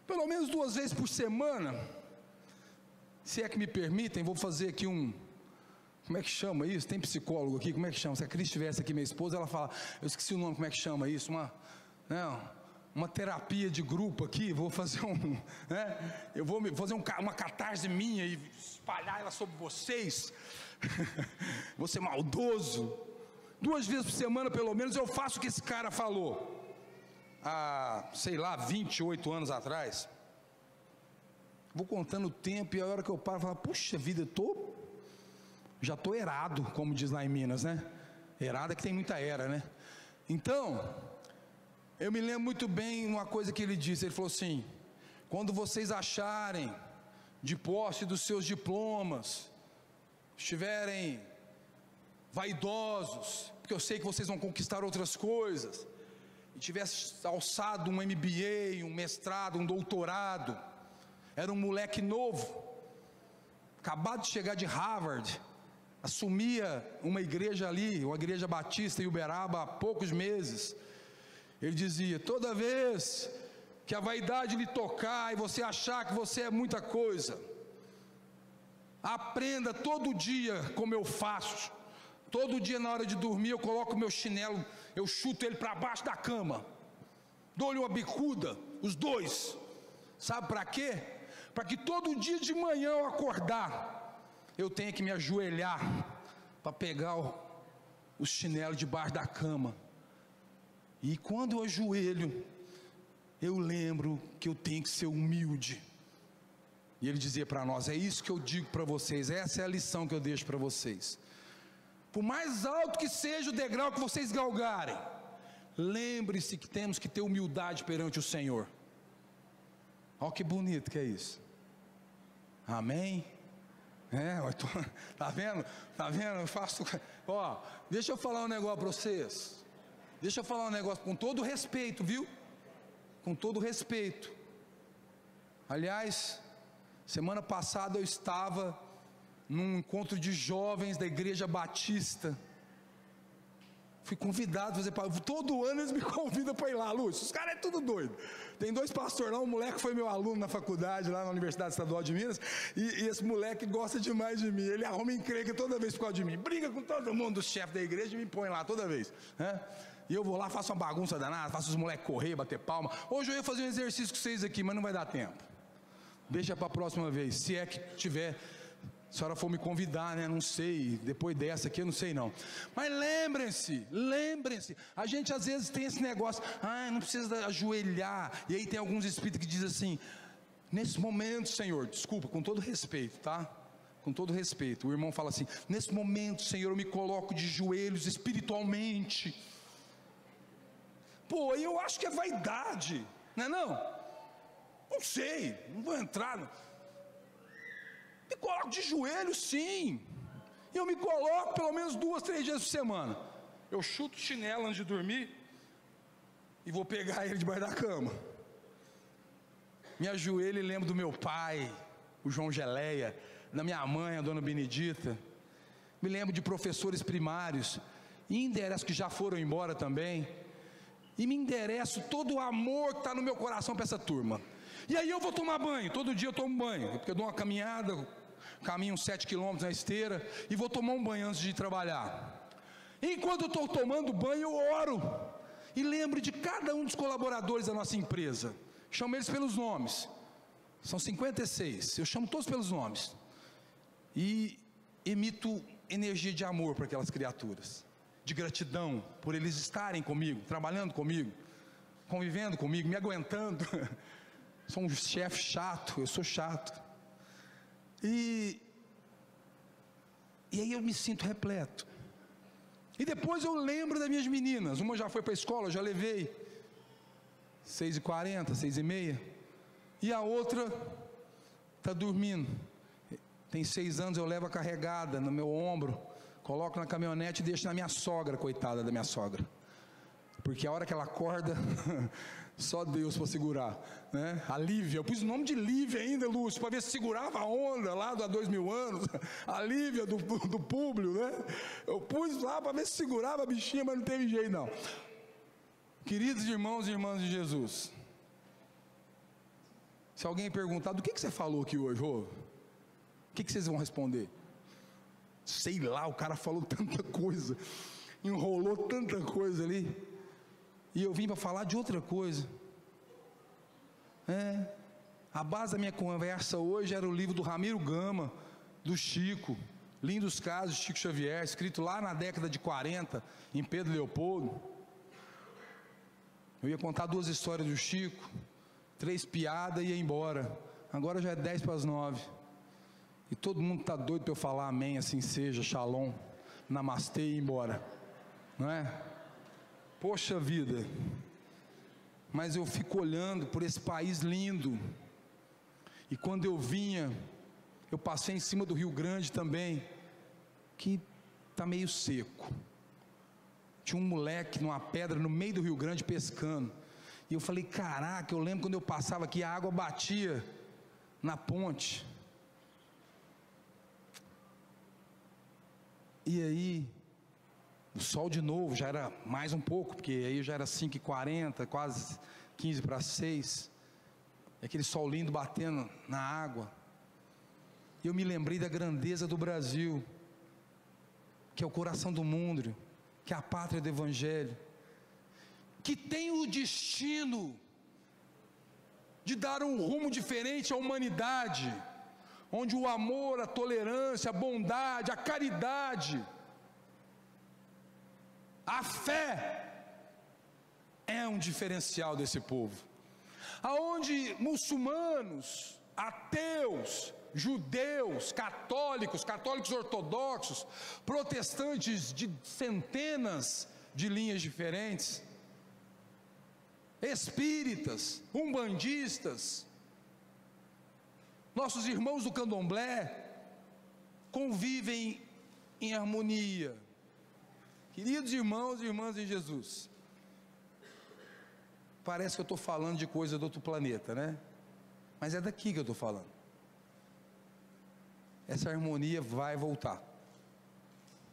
S2: pelo menos 2 vezes por semana, se é que me permitem, vou fazer aqui como é que chama isso? Tem psicólogo aqui, como é que chama? Se a Cris estivesse aqui, minha esposa, ela fala, eu esqueci o nome, como é que chama isso? Uma terapia de grupo aqui, vou fazer eu vou fazer uma catarse minha e espalhar ela sobre vocês. Vou ser maldoso. 2 vezes por semana, pelo menos, eu faço o que esse cara falou há, sei lá, 28 anos atrás. Vou contando o tempo, e a hora que eu paro, eu falo, puxa vida, já estou errado, como diz lá em Minas, né? Errado é que tem muita era, né? Então, eu me lembro muito bem uma coisa que ele disse. Ele falou assim: quando vocês acharem de posse dos seus diplomas, estiverem vaidosos, porque eu sei que vocês vão conquistar outras coisas, e tivesse alçado um MBA, um mestrado, um doutorado, era um moleque novo, acabado de chegar de Harvard, assumia uma igreja ali, uma igreja batista em Uberaba, há poucos meses. Ele dizia: toda vez que a vaidade lhe tocar e você achar que você é muita coisa, aprenda todo dia como eu faço. Todo dia na hora de dormir eu coloco o meu chinelo, eu chuto ele para baixo da cama, dou-lhe uma bicuda, os 2. Sabe para quê? Para que todo dia de manhã eu acordar, eu tenha que me ajoelhar para pegar o chinelo debaixo da cama. E quando eu ajoelho, eu lembro que eu tenho que ser humilde. E ele dizia para nós: é isso que eu digo para vocês, essa é a lição que eu deixo para vocês. Por mais alto que seja o degrau que vocês galgarem, lembre-se que temos que ter humildade perante o Senhor. Olha que bonito que é isso. Amém? Tá vendo? Eu faço. Deixa eu falar um negócio para vocês. Deixa eu falar um negócio com todo respeito, viu? Com todo respeito. Aliás, semana passada eu estava num encontro de jovens da Igreja Batista. Fui convidado a fazer parte. Todo ano eles me convidam para ir lá, Lúcio. Os caras é tudo doido. Tem 2 pastores lá, um moleque foi meu aluno na faculdade, lá na Universidade Estadual de Minas, e esse moleque gosta demais de mim. Ele arruma encrenca toda vez por causa de mim. Briga com todo mundo, do chefe da igreja, e me põe lá toda vez. E eu vou lá, faço uma bagunça danada, faço os moleques correr, bater palma. Hoje eu ia fazer um exercício com vocês aqui, mas não vai dar tempo. Deixa para a próxima vez, se é que tiver. Se a senhora for me convidar, né? Não sei, depois dessa aqui eu não sei não. Mas lembrem-se, a gente às vezes tem esse negócio, não precisa ajoelhar. E aí tem alguns espíritos que dizem assim: nesse momento, Senhor, desculpa, com todo respeito, tá? Com todo respeito, o irmão fala assim: nesse momento, Senhor, eu me coloco de joelhos espiritualmente. Pô, eu acho que é vaidade, não é não? Não sei, não vou entrar Me coloco de joelho, sim. Eu me coloco pelo menos 2, 3 vezes por semana. Eu chuto o chinelo antes de dormir e vou pegar ele debaixo da cama. Me ajoelho e lembro do meu pai, o João Geleia, da minha mãe, a dona Benedita. Me lembro de professores primários, e endereço que já foram embora também. E me endereço todo o amor que está no meu coração para essa turma. E aí eu vou tomar banho, todo dia eu tomo banho, porque eu dou uma caminhada, caminho 7 quilômetros na esteira, e vou tomar um banho antes de ir trabalhar. Enquanto eu estou tomando banho, eu oro, e lembro de cada um dos colaboradores da nossa empresa. Chamo eles pelos nomes, são 56, eu chamo todos pelos nomes, e emito energia de amor para aquelas criaturas, de gratidão por eles estarem comigo, trabalhando comigo, convivendo comigo, me aguentando. Sou um chefe chato, eu sou chato. E aí eu me sinto repleto. E depois eu lembro das minhas meninas. Uma já foi para a escola, eu já levei 6h40, 6h30. E a outra está dormindo. Tem 6 anos, eu levo a carregada no meu ombro, coloco na caminhonete e deixo na minha sogra, coitada da minha sogra. Porque a hora que ela acorda, só Deus para segurar, né? A Lívia, eu pus o nome de Lívia ainda, Lúcio, para ver se segurava a onda lá há 2000 anos, a Lívia do Públio, né? Eu pus lá para ver se segurava a bichinha, mas não teve jeito não. Queridos irmãos e irmãs de Jesus, se alguém perguntar, do que você falou aqui hoje, ô? O que vocês vão responder? Sei lá, o cara falou tanta coisa, enrolou tanta coisa ali, e eu vim para falar de outra coisa. A base da minha conversa hoje era o livro do Ramiro Gama, do Chico, Lindos Casos de Chico Xavier, escrito lá na década de 40, em Pedro Leopoldo. Eu ia contar 2 histórias do Chico, 3 piadas e ia embora. Agora já é 10:09. E todo mundo está doido para eu falar amém, assim seja, shalom, namastê e ir embora, não é? Poxa vida, mas eu fico olhando por esse país lindo, e quando eu vinha, eu passei em cima do Rio Grande também, que está meio seco. Tinha um moleque numa pedra no meio do Rio Grande pescando, e eu falei, caraca, eu lembro quando eu passava aqui, a água batia na ponte. E aí, o sol de novo, já era mais um pouco, porque aí já era 5h40, quase 5:45, e aquele sol lindo batendo na água, e eu me lembrei da grandeza do Brasil, que é o coração do mundo, que é a pátria do Evangelho, que tem o destino de dar um rumo diferente à humanidade, onde o amor, a tolerância, a bondade, a caridade, a fé é um diferencial desse povo, aonde muçulmanos, ateus, judeus, católicos ortodoxos, protestantes de centenas de linhas diferentes, espíritas, umbandistas, nossos irmãos do candomblé, convivem em harmonia. Queridos irmãos e irmãs em Jesus, parece que eu estou falando de coisa do outro planeta, né? Mas é daqui que eu estou falando. Essa harmonia vai voltar,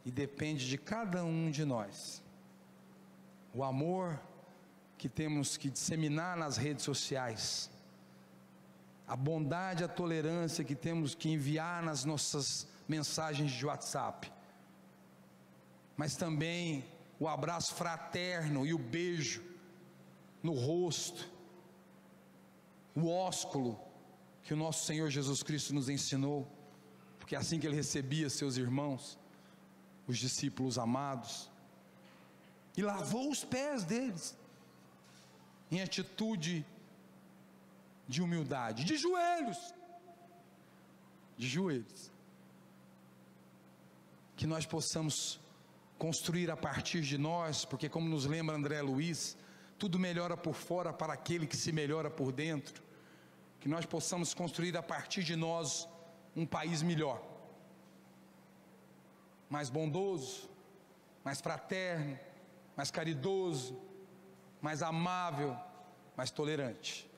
S2: e depende de cada um de nós. O amor que temos que disseminar nas redes sociais, a bondade, a tolerância que temos que enviar nas nossas mensagens de WhatsApp, mas também o abraço fraterno e o beijo no rosto, o ósculo que o nosso Senhor Jesus Cristo nos ensinou, porque é assim que Ele recebia seus irmãos, os discípulos amados, e lavou os pés deles, em atitude de humildade, de joelhos, que nós possamos construir a partir de nós, porque como nos lembra André Luiz, tudo melhora por fora para aquele que se melhora por dentro, que nós possamos construir a partir de nós um país melhor, mais bondoso, mais fraterno, mais caridoso, mais amável, mais tolerante.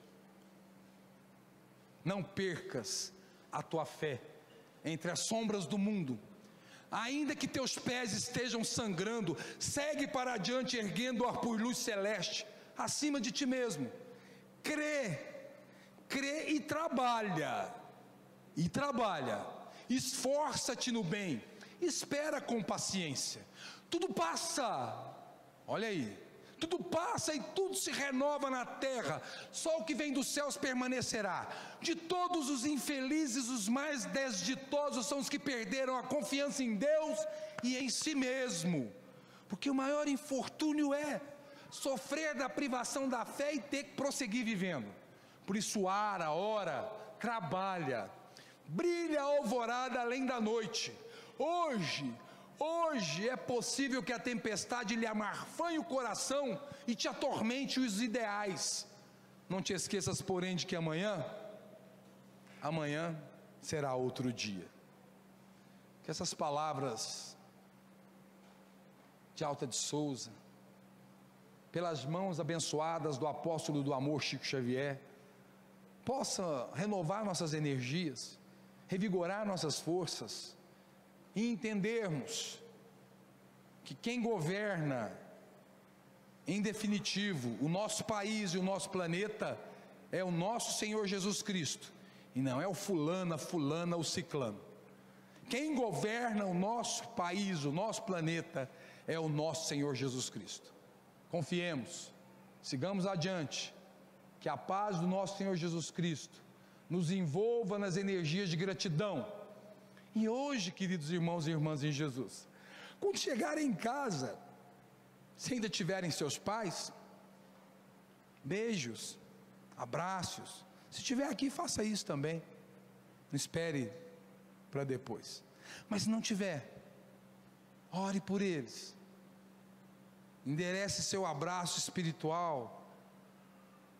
S2: Não percas a tua fé, entre as sombras do mundo. Ainda que teus pés estejam sangrando, segue para adiante erguendo a luz celeste acima de ti mesmo. Crê e trabalha, esforça-te no bem, espera com paciência. Tudo passa, olha aí, tudo passa e tudo se renova na terra, só o que vem dos céus permanecerá. De todos os infelizes, os mais desditosos são os que perderam a confiança em Deus e em si mesmo, porque o maior infortúnio é sofrer da privação da fé e ter que prosseguir vivendo. Por isso ora, trabalha, brilha a alvorada além da noite. Hoje é possível que a tempestade lhe amarfanhe o coração e te atormente os ideais. Não te esqueças, porém, de que amanhã será outro dia. Que essas palavras de Alta de Souza, pelas mãos abençoadas do apóstolo do amor Chico Xavier, possa renovar nossas energias, revigorar nossas forças, e entendermos que quem governa, em definitivo, o nosso país e o nosso planeta, é o nosso Senhor Jesus Cristo, e não é o fulana, o ciclano. Quem governa o nosso país, o nosso planeta, é o nosso Senhor Jesus Cristo. Confiemos, sigamos adiante, que a paz do nosso Senhor Jesus Cristo nos envolva nas energias de gratidão. E hoje, queridos irmãos e irmãs em Jesus, quando chegarem em casa, se ainda tiverem seus pais, beijos, abraços. Se estiver aqui, faça isso também, não espere para depois. Mas se não tiver, ore por eles, enderece seu abraço espiritual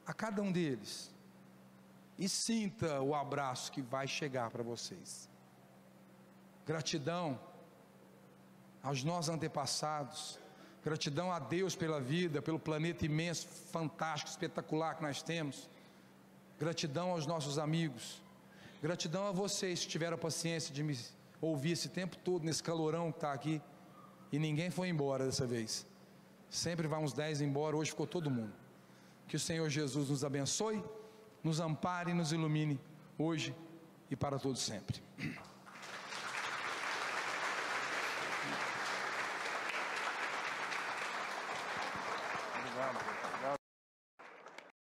S2: a cada um deles, e sinta o abraço que vai chegar para vocês. Gratidão aos nossos antepassados, gratidão a Deus pela vida, pelo planeta imenso, fantástico, espetacular que nós temos. Gratidão aos nossos amigos, gratidão a vocês que tiveram a paciência de me ouvir esse tempo todo, nesse calorão que está aqui, e ninguém foi embora dessa vez. Sempre vai uns 10 embora, hoje ficou todo mundo. Que o Senhor Jesus nos abençoe, nos ampare e nos ilumine, hoje e para todo sempre.